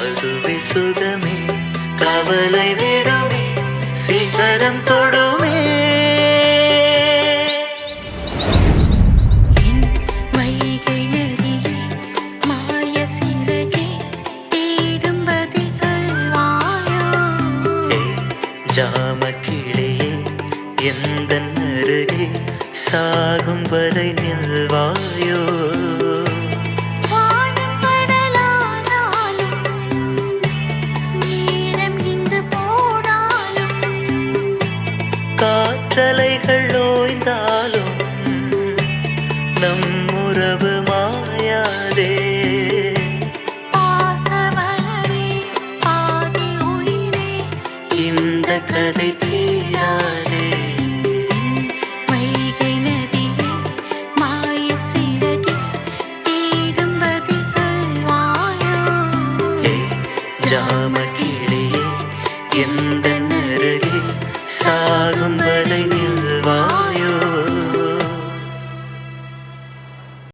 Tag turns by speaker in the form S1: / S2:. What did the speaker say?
S1: அதுவே சுகமே கவலை விடுமே சிகரம் தொடுமே
S2: வைகை நதியே மாய சிறகே தேடும் பதில் சொல்வாயோ
S1: ஜாமக்கிளியே எந்த அருகே சாகும் வரை நில்வாயோ
S2: வானம் கடலானாலும் நேரம் இங்கு போனாலும்
S1: காற்றலைகள் ஓய்ந்தாலும் நம் உறவு மாயாதே
S2: பாசவளரே பாதி உயிரே
S1: இந்த கதை தீராதே
S2: வைகை நதியே மாய சிறகே தேடும் பதில் சொல்வாயோ
S1: ஜாம